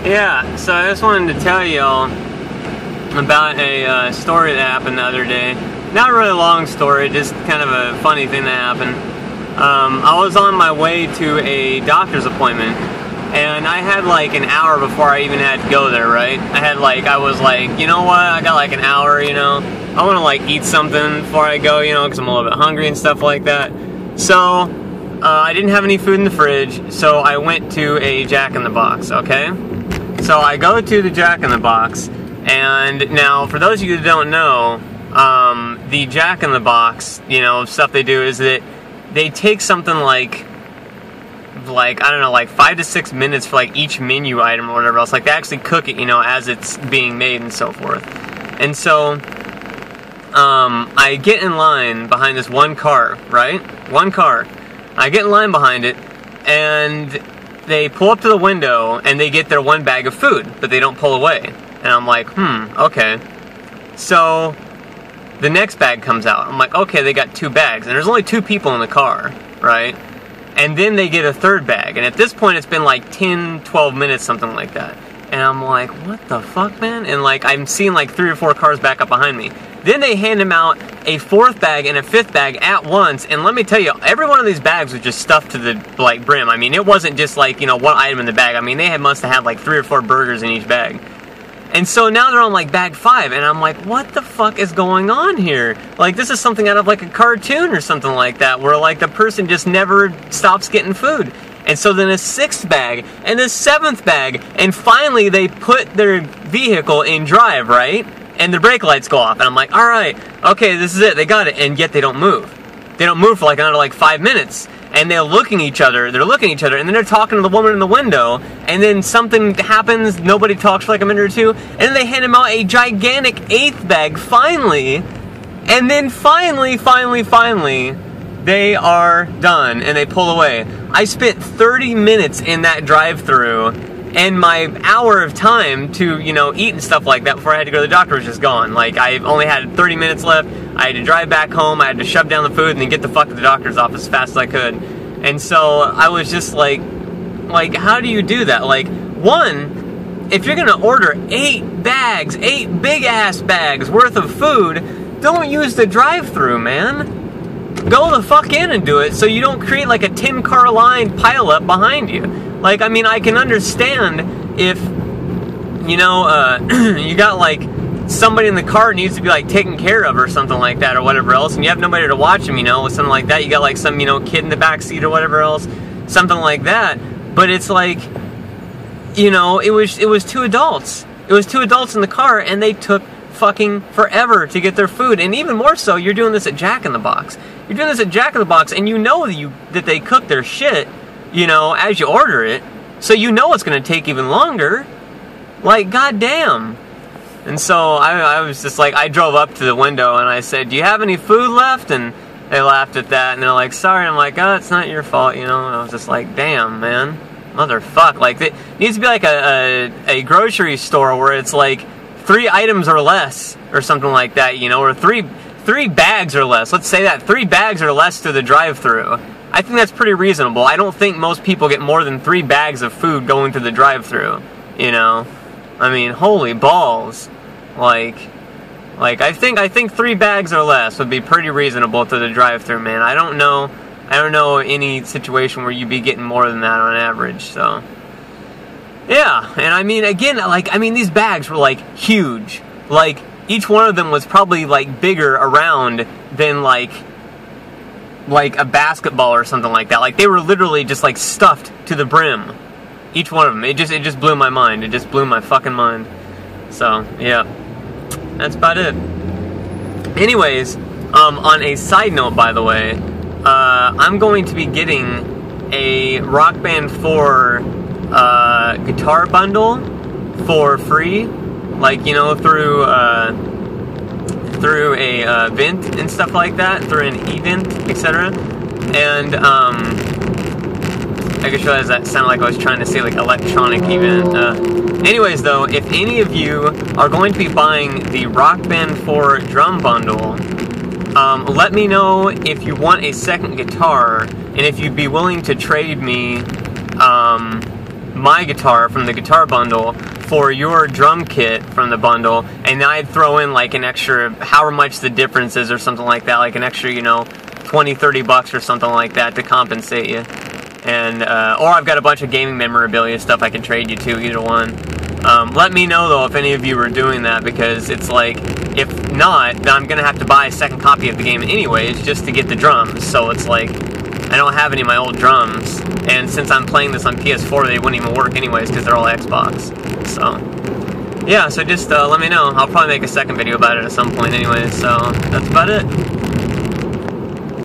Yeah, so I just wanted to tell y'all about a story that happened the other day. Not a really long story, just kind of a funny thing that happened. I was on my way to a doctor's appointment, and I had like an hour before I even had to go there, right? I was like, you know what, I got like an hour, you know? I want to like eat something before I go, you know, because I'm a little bit hungry and stuff like that. So, I didn't have any food in the fridge, so I went to a Jack in the Box, okay? So I go to the Jack in the Box, and now, for those of you that don't know, the Jack in the Box, you know, stuff they do is that they take something like, I don't know, like 5 to 6 minutes for like each menu item or whatever else. Like they actually cook it, you know, as it's being made and so forth. And so, I get in line behind this one car, right? One car. I get in line behind it, and they pull up to the window, and they get their one bag of food, but they don't pull away. And I'm like, okay. So, the next bag comes out. I'm like, okay, they got 2 bags, and there's only 2 people in the car, right? And then they get a third bag, and at this point it's been like 10, 12 minutes, something like that. And I'm like, what the fuck, man? And like, I'm seeing like 3 or 4 cars back up behind me. Then they hand him out a 4th bag and a 5th bag at once, and let me tell you, every one of these bags was just stuffed to the, like, brim. I mean, it wasn't just like, you know, one item in the bag. I mean, they must have had like 3 or 4 burgers in each bag. And so now they're on like bag 5, and I'm like, what the fuck is going on here? Like, this is something out of like a cartoon or something like that, where like the person just never stops getting food. And so then a 6th bag, and a 7th bag, and finally they put their vehicle in drive, right? And the brake lights go off, and I'm like, alright, okay, this is it, they got it, and yet they don't move. They don't move for like another like 5 minutes. And they're looking at each other, and then they're talking to the woman in the window, and then something happens, nobody talks for like a minute or 2, and then they hand him out a gigantic 8th bag, finally, and then finally, they are done, and they pull away. I spent 30 minutes in that drive-thru, and my hour of time to, you know, eat and stuff like that before I had to go to the doctor was just gone. Like, I only had 30 minutes left. I had to drive back home. I had to shove down the food and then get the fuck to the doctor's office as fast as I could. And so I was just like, how do you do that? Like, one, if you're gonna order 8 bags, 8 big-ass bags worth of food, don't use the drive-thru, man. Go the fuck in and do it so you don't create like a 10-car line pileup behind you. Like, I mean, I can understand if, you know, you got, like, somebody in the car needs to be, like, taken care of or something like that or whatever else, and you have nobody to watch them, you know, something like that. You got, like, some, you know, kid in the back seat or whatever else, something like that. But it's like, you know, it was 2 adults. It was 2 adults in the car, and they took fucking forever to get their food. And even more so, you're doing this at Jack in the Box. You're doing this at Jack in the Box, and you know that they cook their shit, you know, as you order it, so you know it's going to take even longer. Like, goddamn. And so I was just like, I drove up to the window and I said, do you have any food left? And they laughed at that, and they're like, sorry. I'm like, oh, it's not your fault, you know. And I was just like, damn, man, motherfuck. Like, it needs to be like a grocery store where it's like 3 items or less or something like that, you know, or 3 bags or less. Let's say that 3 bags or less to the drive-thru. I think that's pretty reasonable. I don't think most people get more than 3 bags of food going through the drive-thru, you know? I mean, holy balls. Like I think 3 bags or less would be pretty reasonable to the drive-thru, man. I don't know any situation where you'd be getting more than that on average, so. Yeah, and I mean, again, like, I mean, these bags were, like, huge. Like, each one of them was probably, like, bigger around than, like a basketball or something like that. Like, they were literally just, like, stuffed to the brim. Each one of them. It just blew my mind. It just blew my fucking mind. So, yeah. That's about it. Anyways, on a side note, by the way, I'm going to be getting a Rock Band 4 guitar bundle for free. Like, you know, through a Vint and stuff like that, through an event, etc. And I just realized that sounded like I was trying to say like electronic event. Anyways, though, if any of you are going to be buying the Rock Band 4 drum bundle, let me know if you want a second guitar and if you'd be willing to trade me my guitar from the guitar bundle for your drum kit from the bundle, and then I'd throw in like an extra, however much the difference is or something like that, like an extra, you know, 20-30 bucks or something like that to compensate you. And or I've got a bunch of gaming memorabilia stuff I can trade you to, either one. Let me know though if any of you are doing that, because it's like, if not, then I'm gonna have to buy a second copy of the game anyways just to get the drums. So it's like, I don't have any of my old drums, and since I'm playing this on PS4, they wouldn't even work anyways because they're all Xbox. So yeah, so just let me know. I'll probably make a second video about it at some point anyways. So that's about it.